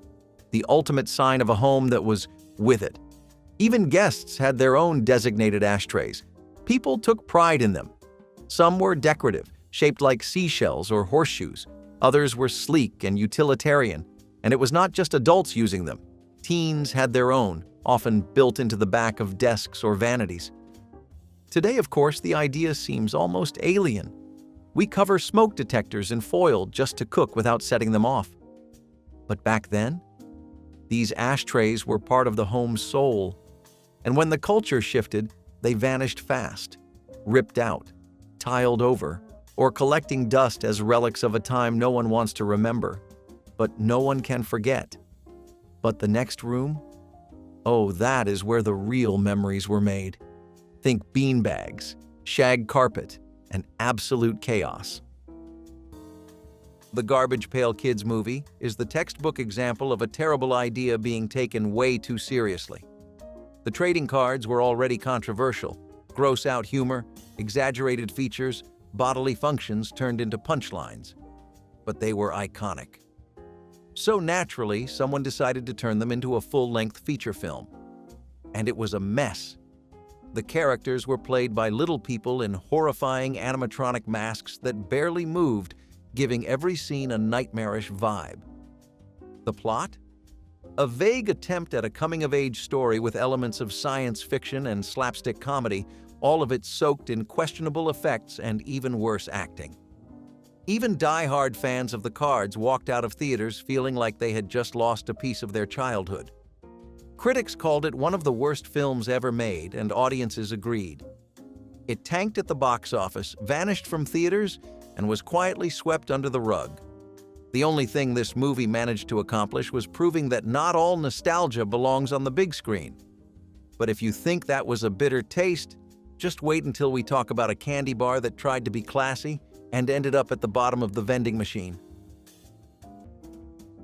The ultimate sign of a home that was with it. Even guests had their own designated ashtrays. People took pride in them. Some were decorative, shaped like seashells or horseshoes. Others were sleek and utilitarian, and it was not just adults using them. Teens had their own, often built into the back of desks or vanities. Today, of course, the idea seems almost alien. We cover smoke detectors in foil just to cook without setting them off. But back then, these ashtrays were part of the home's soul. And when the culture shifted, they vanished fast, ripped out, tiled over, or collecting dust as relics of a time no one wants to remember, but no one can forget. But the next room? Oh, that is where the real memories were made. Think beanbags, shag carpet, and absolute chaos. The Garbage Pail Kids movie is the textbook example of a terrible idea being taken way too seriously. The trading cards were already controversial. Gross-out humor, exaggerated features, bodily functions turned into punchlines. But they were iconic. So naturally, someone decided to turn them into a full-length feature film. And it was a mess. The characters were played by little people in horrifying animatronic masks that barely moved, giving every scene a nightmarish vibe. The plot? A vague attempt at a coming-of-age story with elements of science fiction and slapstick comedy, all of it soaked in questionable effects and even worse acting. Even die-hard fans of the cards walked out of theaters feeling like they had just lost a piece of their childhood. Critics called it one of the worst films ever made, and audiences agreed. It tanked at the box office, vanished from theaters, and was quietly swept under the rug. The only thing this movie managed to accomplish was proving that not all nostalgia belongs on the big screen. But if you think that was a bitter taste, just wait until we talk about a candy bar that tried to be classy and ended up at the bottom of the vending machine.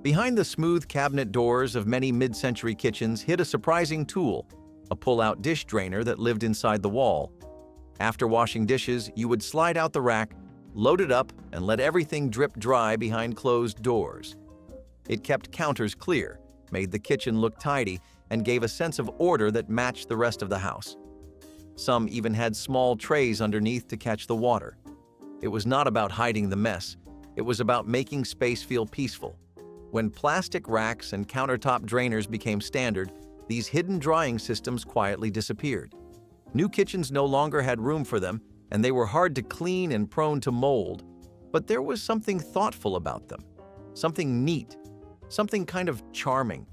Behind the smooth cabinet doors of many mid-century kitchens hid a surprising tool, a pull-out dish drainer that lived inside the wall. After washing dishes, you would slide out the rack, load it up, and let everything drip dry behind closed doors. It kept counters clear, made the kitchen look tidy, and gave a sense of order that matched the rest of the house. Some even had small trays underneath to catch the water. It was not about hiding the mess. It was about making space feel peaceful. When plastic racks and countertop drainers became standard, these hidden drying systems quietly disappeared. New kitchens no longer had room for them, and they were hard to clean and prone to mold. But there was something thoughtful about them. something neat, something kind of charming.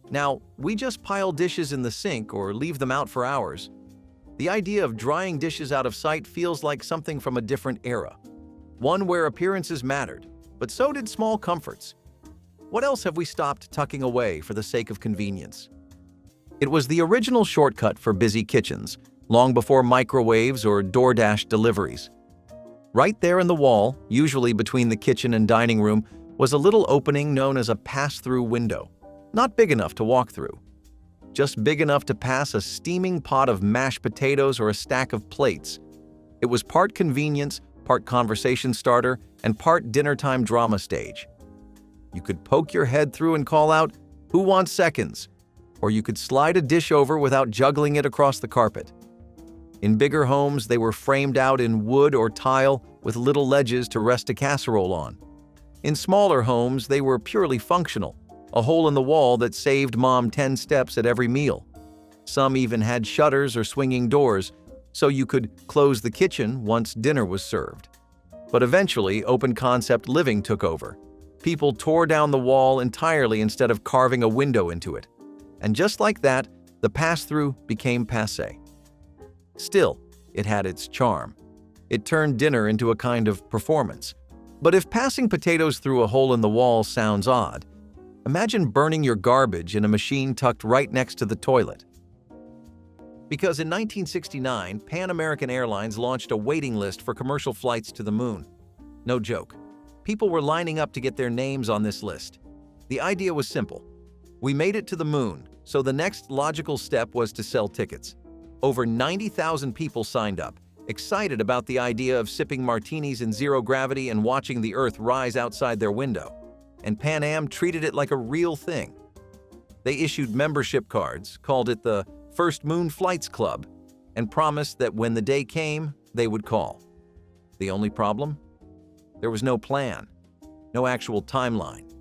Now, we just pile dishes in the sink or leave them out for hours. The idea of drying dishes out of sight feels like something from a different era, one where appearances mattered, but so did small comforts. What else have we stopped tucking away for the sake of convenience? It was the original shortcut for busy kitchens, long before microwaves or DoorDash deliveries. Right there in the wall, usually between the kitchen and dining room, was a little opening known as a pass-through window. Not big enough to walk through, just big enough to pass a steaming pot of mashed potatoes or a stack of plates. It was part convenience, part conversation starter, and part dinner-time drama stage. You could poke your head through and call out, "Who wants seconds?" Or you could slide a dish over without juggling it across the carpet. In bigger homes, they were framed out in wood or tile with little ledges to rest a casserole on. In smaller homes, they were purely functional, a hole in the wall that saved mom 10 steps at every meal. Some even had shutters or swinging doors, so you could close the kitchen once dinner was served. But eventually, open-concept living took over. People tore down the wall entirely instead of carving a window into it. And just like that, the pass-through became passé. Still, it had its charm. It turned dinner into a kind of performance. But if passing potatoes through a hole in the wall sounds odd, imagine burning your garbage in a machine tucked right next to the toilet. Because in 1969, American Airlines launched a waiting list for commercial flights to the moon. No joke. People were lining up to get their names on this list. The idea was simple. We made it to the moon, so the next logical step was to sell tickets. Over 90,000 people signed up, excited about the idea of sipping martinis in zero gravity and watching the Earth rise outside their window. And Pan Am treated it like a real thing. They issued membership cards, called it the First Moon Flights Club, and promised that when the day came, they would call. The only problem? There was no plan, no actual timeline,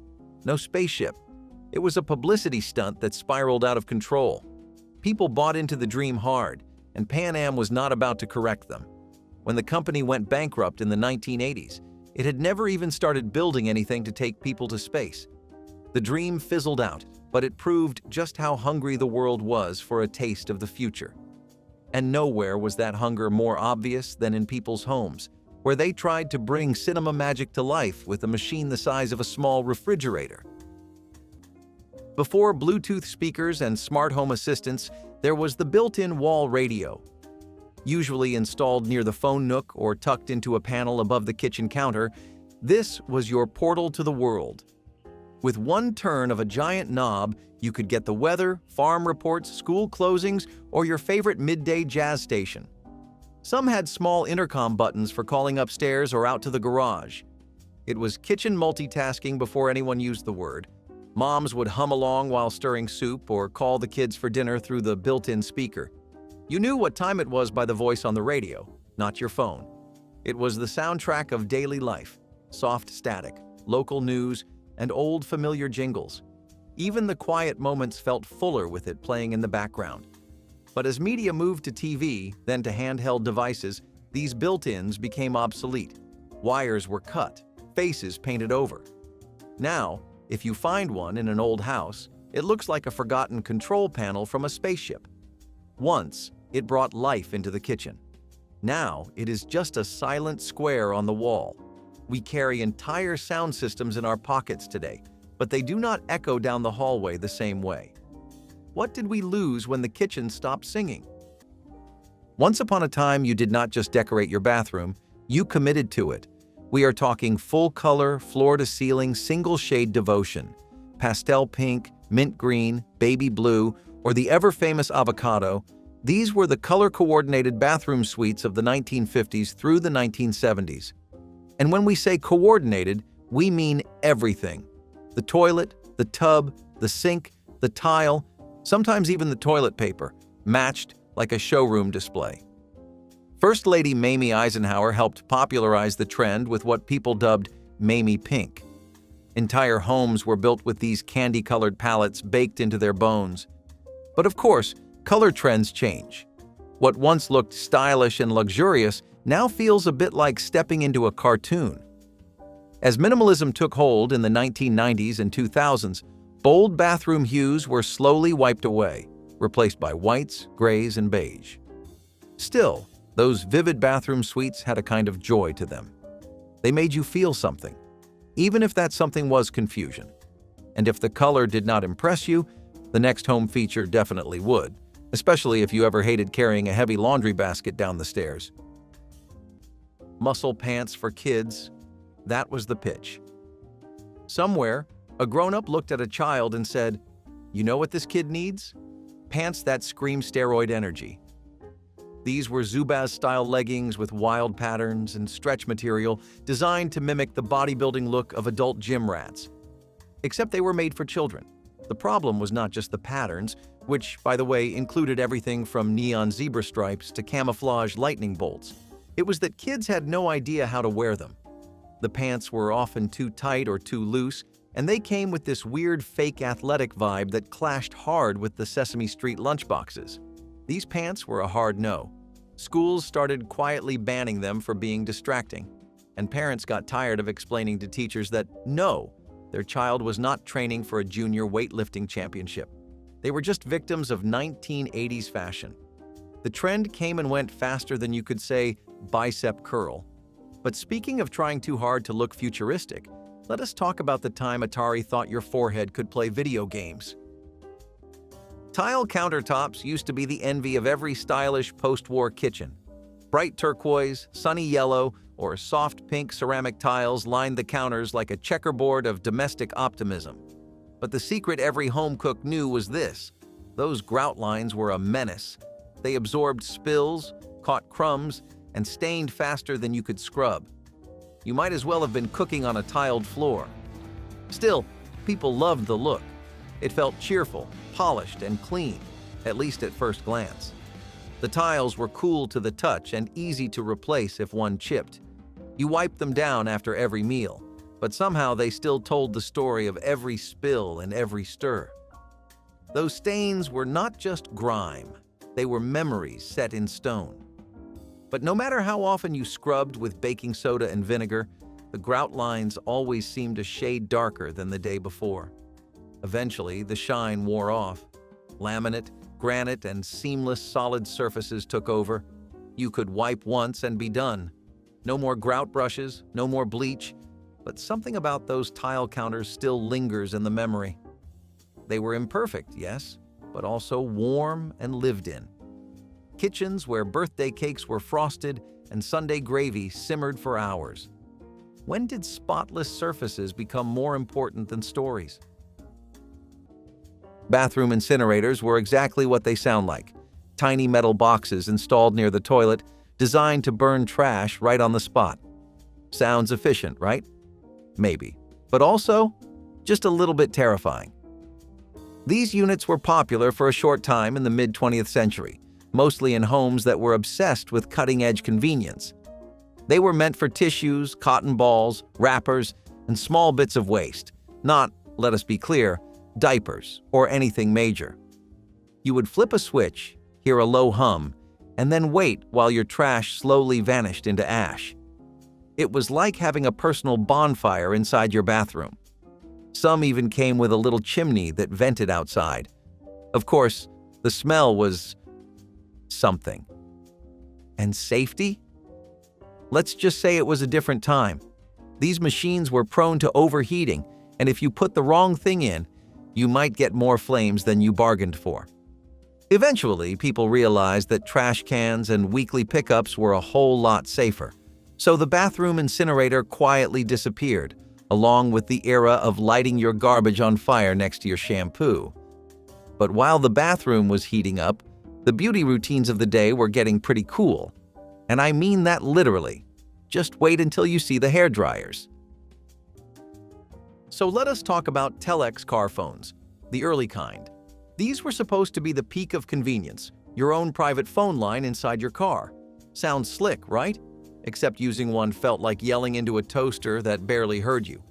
no spaceship. It was a publicity stunt that spiraled out of control. People bought into the dream hard, and Pan Am was not about to correct them. When the company went bankrupt in the 1980s, it had never even started building anything to take people to space. The dream fizzled out, but it proved just how hungry the world was for a taste of the future. And nowhere was that hunger more obvious than in people's homes, where they tried to bring cinema magic to life with a machine the size of a small refrigerator. Before Bluetooth speakers and smart home assistants, there was the built-in wall radio. Usually installed near the phone nook or tucked into a panel above the kitchen counter, this was your portal to the world. With one turn of a giant knob, you could get the weather, farm reports, school closings, or your favorite midday jazz station. Some had small intercom buttons for calling upstairs or out to the garage. It was kitchen multitasking before anyone used the word. Moms would hum along while stirring soup or call the kids for dinner through the built-in speaker. You knew what time it was by the voice on the radio, not your phone. It was the soundtrack of daily life, soft static, local news, and old familiar jingles. Even the quiet moments felt fuller with it playing in the background. But as media moved to TV, then to handheld devices, these built-ins became obsolete. Wires were cut, faces painted over. Now, if you find one in an old house, it looks like a forgotten control panel from a spaceship. Once, it brought life into the kitchen. Now, it is just a silent square on the wall. We carry entire sound systems in our pockets today, but they do not echo down the hallway the same way. What did we lose when the kitchen stopped singing? Once upon a time, you did not just decorate your bathroom, you committed to it. We are talking full-color, floor-to-ceiling, single-shade devotion. Pastel pink, mint green, baby blue, or the ever-famous avocado, these were the color-coordinated bathroom suites of the 1950s through the 1970s. And when we say coordinated, we mean everything. The toilet, the tub, the sink, the tile, sometimes even the toilet paper, matched like a showroom display. First Lady Mamie Eisenhower helped popularize the trend with what people dubbed Mamie Pink. Entire homes were built with these candy-colored palettes baked into their bones. But of course, color trends change. What once looked stylish and luxurious now feels a bit like stepping into a cartoon. As minimalism took hold in the 1990s and 2000s, bold bathroom hues were slowly wiped away, replaced by whites, grays, and beige. Still, those vivid bathroom suites had a kind of joy to them. They made you feel something, even if that something was confusion. And if the color did not impress you, the next home feature definitely would, especially if you ever hated carrying a heavy laundry basket down the stairs. Muscle pants for kids, that was the pitch. Somewhere, a grown-up looked at a child and said, "You know what this kid needs? Pants that scream steroid energy." These were Zubaz-style leggings with wild patterns and stretch material designed to mimic the bodybuilding look of adult gym rats. Except they were made for children. The problem was not just the patterns, which, by the way, included everything from neon zebra stripes to camouflage lightning bolts. It was that kids had no idea how to wear them. The pants were often too tight or too loose, and they came with this weird fake athletic vibe that clashed hard with the Sesame Street lunchboxes. These pants were a hard no. Schools started quietly banning them for being distracting, and parents got tired of explaining to teachers that no, their child was not training for a junior weightlifting championship. They were just victims of 1980s fashion. The trend came and went faster than you could say bicep curl. But speaking of trying too hard to look futuristic, let us talk about the time Atari thought your forehead could play video games. Tile countertops used to be the envy of every stylish post-war kitchen. Bright turquoise, sunny yellow, or soft pink ceramic tiles lined the counters like a checkerboard of domestic optimism. But the secret every home cook knew was this: those grout lines were a menace. They absorbed spills, caught crumbs, and stained faster than you could scrub. You might as well have been cooking on a tiled floor. Still, people loved the look. It felt cheerful, polished, and clean, at least at first glance. The tiles were cool to the touch and easy to replace if one chipped. You wiped them down after every meal, but somehow they still told the story of every spill and every stir. Those stains were not just grime, they were memories set in stone. But no matter how often you scrubbed with baking soda and vinegar, the grout lines always seemed a shade darker than the day before. Eventually, the shine wore off. Laminate, granite, and seamless solid surfaces took over. You could wipe once and be done. No more grout brushes, no more bleach, but something about those tile counters still lingers in the memory. They were imperfect, yes, but also warm and lived in. Kitchens where birthday cakes were frosted and Sunday gravy simmered for hours. When did spotless surfaces become more important than stories? Bathroom incinerators were exactly what they sound like: tiny metal boxes installed near the toilet, designed to burn trash right on the spot. Sounds efficient, right? Maybe. But also, just a little bit terrifying. These units were popular for a short time in the mid-20th century, mostly in homes that were obsessed with cutting-edge convenience. They were meant for tissues, cotton balls, wrappers, and small bits of waste, not, let us be clear, diapers or anything major. You would flip a switch, hear a low hum, and then wait while your trash slowly vanished into ash. It was like having a personal bonfire inside your bathroom. Some even came with a little chimney that vented outside. Of course, the smell was something. And safety? Let's just say it was a different time. These machines were prone to overheating, and if you put the wrong thing in, you might get more flames than you bargained for. Eventually, people realized that trash cans and weekly pickups were a whole lot safer, so the bathroom incinerator quietly disappeared, along with the era of lighting your garbage on fire next to your shampoo. But while the bathroom was heating up, the beauty routines of the day were getting pretty cool. And I mean that literally. Just wait until you see the hairdryers. So let us talk about Tlex car phones, the early kind. These were supposed to be the peak of convenience, your own private phone line inside your car. Sounds slick, right? Except using one felt like yelling into a toaster that barely heard you.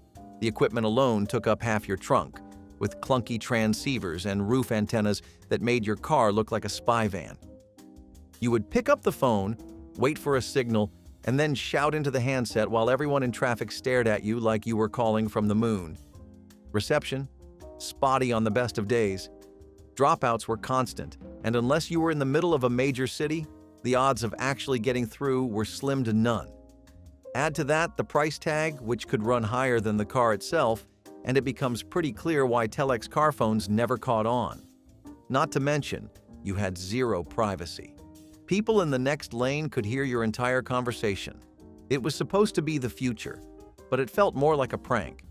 The equipment alone took up half your trunk, with clunky transceivers and roof antennas that made your car look like a spy van. You would pick up the phone, wait for a signal, and then shout into the handset while everyone in traffic stared at you like you were calling from the moon. Reception? Spotty on the best of days. Dropouts were constant, and unless you were in the middle of a major city, the odds of actually getting through were slim to none. Add to that the price tag, which could run higher than the car itself, and it becomes pretty clear why Tlex car phones never caught on. Not to mention, you had zero privacy. People in the next lane could hear your entire conversation. It was supposed to be the future, but it felt more like a prank.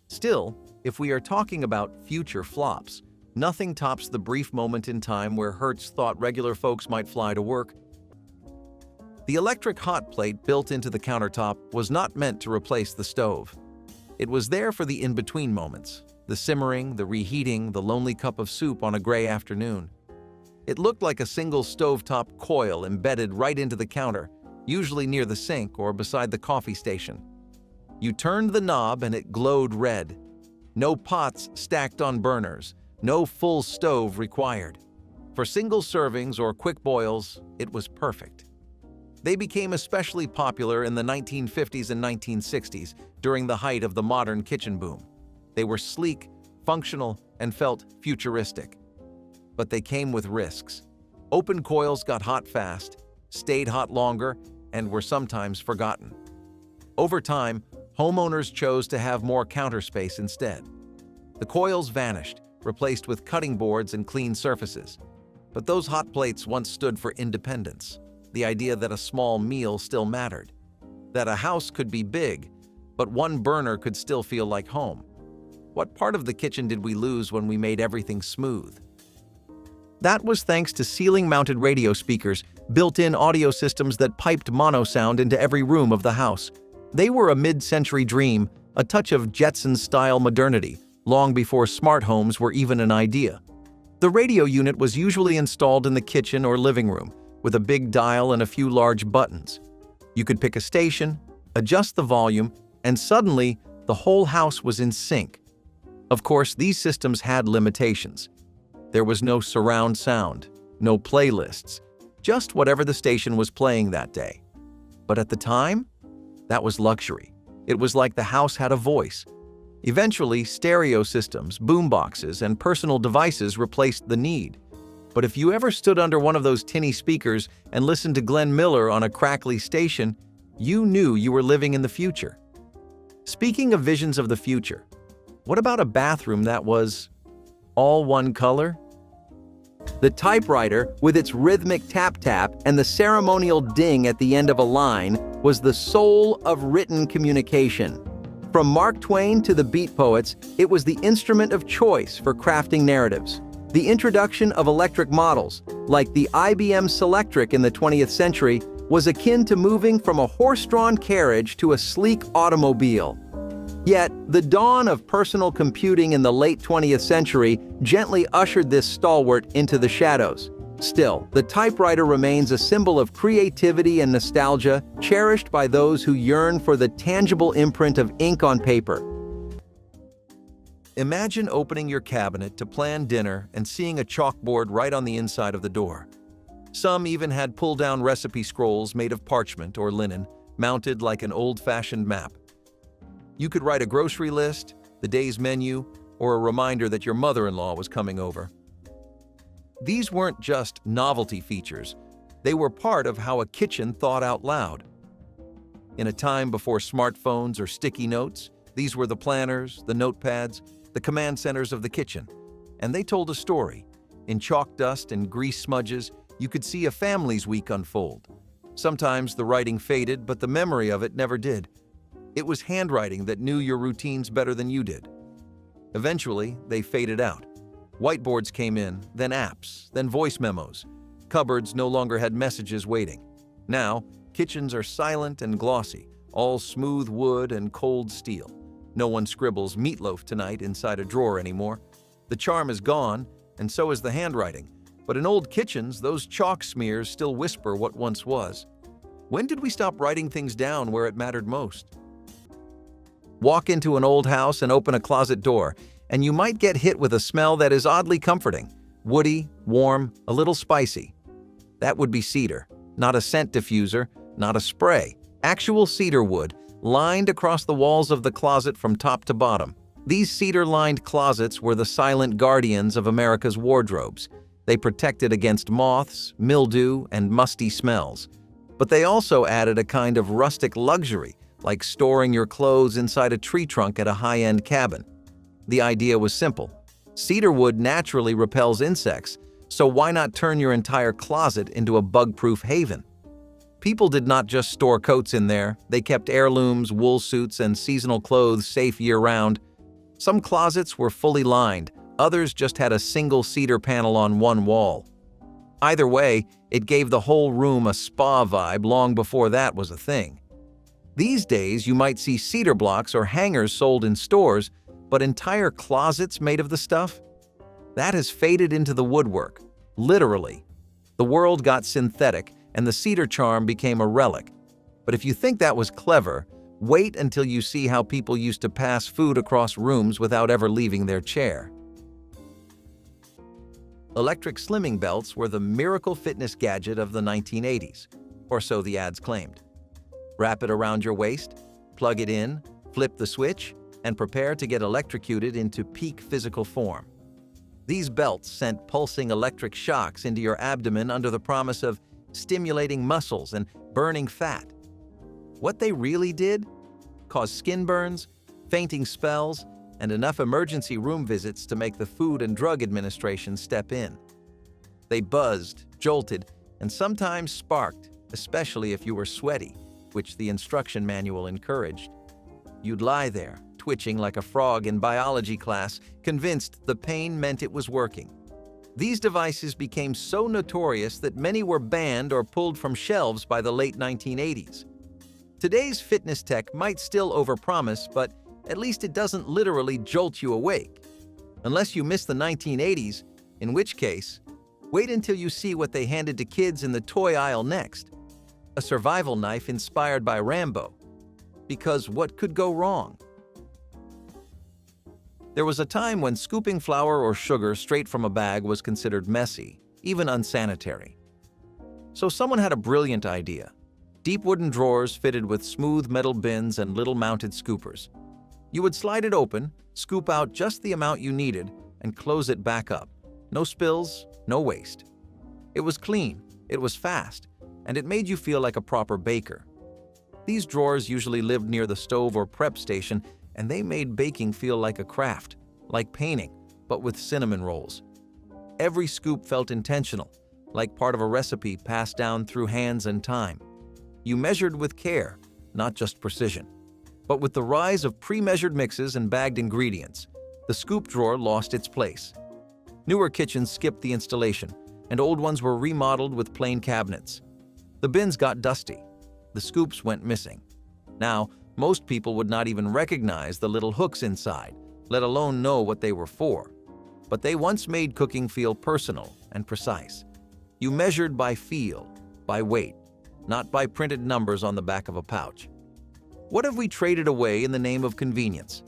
Still, if we are talking about future flops, nothing tops the brief moment in time where Hertz thought regular folks might fly to work. The electric hot plate built into the countertop was not meant to replace the stove. It was there for the in-between moments, the simmering, the reheating, the lonely cup of soup on a gray afternoon. It looked like a single stovetop coil embedded right into the counter, usually near the sink or beside the coffee station. You turned the knob and it glowed red. No pots stacked on burners, no full stove required. For single servings or quick boils, it was perfect. They became especially popular in the 1950s and 1960s during the height of the modern kitchen boom. They were sleek, functional, and felt futuristic. But they came with risks. Open coils got hot fast, stayed hot longer, and were sometimes forgotten. Over time, homeowners chose to have more counter space instead. The coils vanished, replaced with cutting boards and clean surfaces. But those hot plates once stood for independence, the idea that a small meal still mattered, that a house could be big, but one burner could still feel like home. What part of the kitchen did we lose when we made everything smooth? That was thanks to ceiling-mounted radio speakers, built-in audio systems that piped mono sound into every room of the house. They were a mid-century dream, a touch of Jetsons-style modernity, long before smart homes were even an idea. The radio unit was usually installed in the kitchen or living room, with a big dial and a few large buttons. You could pick a station, adjust the volume, and suddenly, the whole house was in sync. Of course, these systems had limitations. There was no surround sound, no playlists, just whatever the station was playing that day. But at the time, that was luxury. It was like the house had a voice. Eventually, stereo systems, boomboxes, and personal devices replaced the need. But if you ever stood under one of those tinny speakers and listened to Glenn Miller on a crackly station, you knew you were living in the future. Speaking of visions of the future, what about a bathroom that was all one color? The typewriter, with its rhythmic tap-tap and the ceremonial ding at the end of a line, was the soul of written communication. From Mark Twain to the Beat Poets, it was the instrument of choice for crafting narratives. The introduction of electric models, like the IBM Selectric in the 20th century, was akin to moving from a horse-drawn carriage to a sleek automobile. Yet, the dawn of personal computing in the late 20th century gently ushered this stalwart into the shadows. Still, the typewriter remains a symbol of creativity and nostalgia, cherished by those who yearn for the tangible imprint of ink on paper. Imagine opening your cabinet to plan dinner and seeing a chalkboard right on the inside of the door. Some even had pull-down recipe scrolls made of parchment or linen, mounted like an old-fashioned map. You could write a grocery list, the day's menu, or a reminder that your mother-in-law was coming over. These weren't just novelty features. They were part of how a kitchen thought out loud. In a time before smartphones or sticky notes, these were the planners, the notepads, the command centers of the kitchen, and they told a story. In chalk dust and grease smudges, you could see a family's week unfold. Sometimes the writing faded, but the memory of it never did. It was handwriting that knew your routines better than you did. Eventually, they faded out. Whiteboards came in, then apps, then voice memos. Cupboards no longer had messages waiting. Now, kitchens are silent and glossy, all smooth wood and cold steel. No one scribbles meatloaf tonight inside a drawer anymore. The charm is gone, and so is the handwriting. But in old kitchens, those chalk smears still whisper what once was. When did we stop writing things down where it mattered most? Walk into an old house and open a closet door, and you might get hit with a smell that is oddly comforting. Woody, warm, a little spicy. That would be cedar, not a scent diffuser, not a spray. Actual cedar wood, lined across the walls of the closet from top to bottom. These cedar-lined closets were the silent guardians of America's wardrobes. They protected against moths, mildew, and musty smells. But they also added a kind of rustic luxury, like storing your clothes inside a tree trunk at a high-end cabin. The idea was simple. Cedar wood naturally repels insects, so why not turn your entire closet into a bug-proof haven? People did not just store coats in there, they kept heirlooms, wool suits, and seasonal clothes safe year-round. Some closets were fully lined, others just had a single cedar panel on one wall. Either way, it gave the whole room a spa vibe long before that was a thing. These days, you might see cedar blocks or hangers sold in stores, but entire closets made of the stuff? That has faded into the woodwork, literally. The world got synthetic, and the cedar charm became a relic. But if you think that was clever, wait until you see how people used to pass food across rooms without ever leaving their chair. Electric slimming belts were the miracle fitness gadget of the 1980s, or so the ads claimed. Wrap it around your waist, plug it in, flip the switch, and prepare to get electrocuted into peak physical form. These belts sent pulsing electric shocks into your abdomen under the promise of stimulating muscles and burning fat. What they really did? Cause skin burns, fainting spells, and enough emergency room visits to make the Food and Drug Administration step in. They buzzed, jolted, and sometimes sparked, especially if you were sweaty, which the instruction manual encouraged. You'd lie there, twitching like a frog in biology class, convinced the pain meant it was working. These devices became so notorious that many were banned or pulled from shelves by the late 1980s. Today's fitness tech might still overpromise, but at least it doesn't literally jolt you awake. Unless you miss the 1980s, in which case, wait until you see what they handed to kids in the toy aisle next. A survival knife inspired by Rambo. Because what could go wrong? There was a time when scooping flour or sugar straight from a bag was considered messy, even unsanitary. So someone had a brilliant idea. Deep wooden drawers fitted with smooth metal bins and little mounted scoopers. You would slide it open, scoop out just the amount you needed, and close it back up. No spills, no waste. It was clean, it was fast, and it made you feel like a proper baker. These drawers usually lived near the stove or prep station, and they made baking feel like a craft, like painting, but with cinnamon rolls. Every scoop felt intentional, like part of a recipe passed down through hands and time. You measured with care, not just precision. But with the rise of pre-measured mixes and bagged ingredients, the scoop drawer lost its place. Newer kitchens skipped the installation, and old ones were remodeled with plain cabinets. The bins got dusty. The scoops went missing. Now, most people would not even recognize the little hooks inside, let alone know what they were for. But they once made cooking feel personal and precise. You measured by feel, by weight, not by printed numbers on the back of a pouch. What have we traded away in the name of convenience?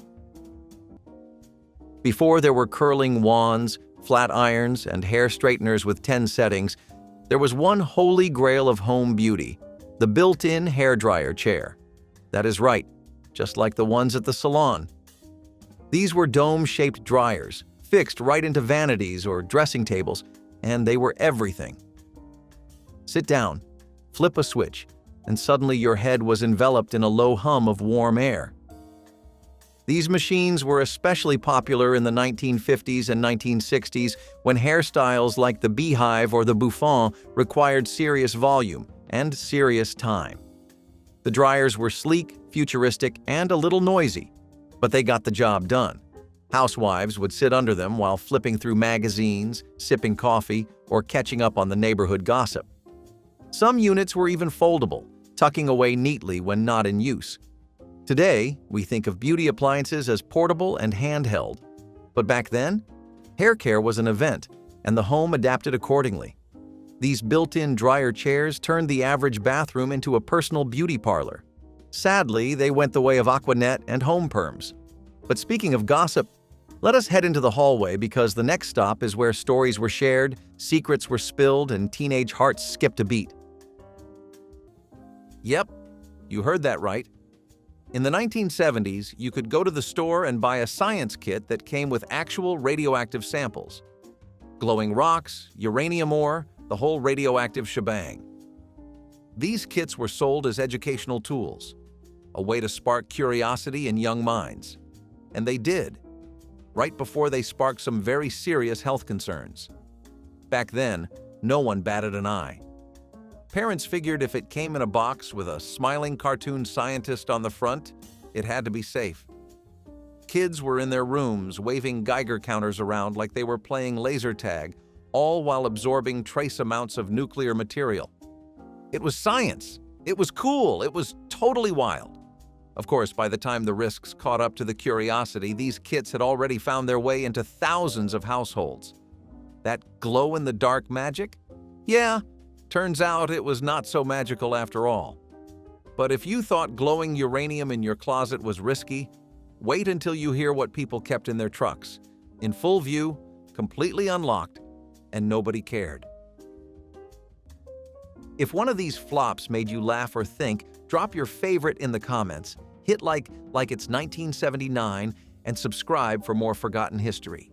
Before there were curling wands, flat irons, and hair straighteners with 10 settings, there was one holy grail of home beauty, the built-in hairdryer chair. That is right, just like the ones at the salon. These were dome-shaped dryers, fixed right into vanities or dressing tables, and they were everything. Sit down, flip a switch, and suddenly your head was enveloped in a low hum of warm air. These machines were especially popular in the 1950s and 1960s when hairstyles like the beehive or the bouffant required serious volume and serious time. The dryers were sleek, futuristic, and a little noisy, but they got the job done. Housewives would sit under them while flipping through magazines, sipping coffee, or catching up on the neighborhood gossip. Some units were even foldable, tucking away neatly when not in use. Today, we think of beauty appliances as portable and handheld. But back then, hair care was an event, and the home adapted accordingly. These built-in dryer chairs turned the average bathroom into a personal beauty parlor. Sadly, they went the way of Aquanet and home perms. But speaking of gossip, let us head into the hallway because the next stop is where stories were shared, secrets were spilled, and teenage hearts skipped a beat. Yep, You heard that right. In the 1970s, you could go to the store and buy a science kit that came with actual radioactive samples. Glowing rocks, uranium ore, the whole radioactive shebang. These kits were sold as educational tools, a way to spark curiosity in young minds. And they did, right before they sparked some very serious health concerns. Back then, no one batted an eye. Parents figured if it came in a box with a smiling cartoon scientist on the front, it had to be safe. Kids were in their rooms waving Geiger counters around like they were playing laser tag, all while absorbing trace amounts of nuclear material. It was science. It was cool. It was totally wild. Of course, by the time the risks caught up to the curiosity, these kits had already found their way into thousands of households. That glow-in-the-dark magic? Yeah, turns out it was not so magical after all. But if you thought glowing uranium in your closet was risky, wait until you hear what people kept in their trucks, in full view, completely unlocked, and nobody cared. If one of these flops made you laugh or think, drop your favorite in the comments, hit like it's 1979, and subscribe for more forgotten history.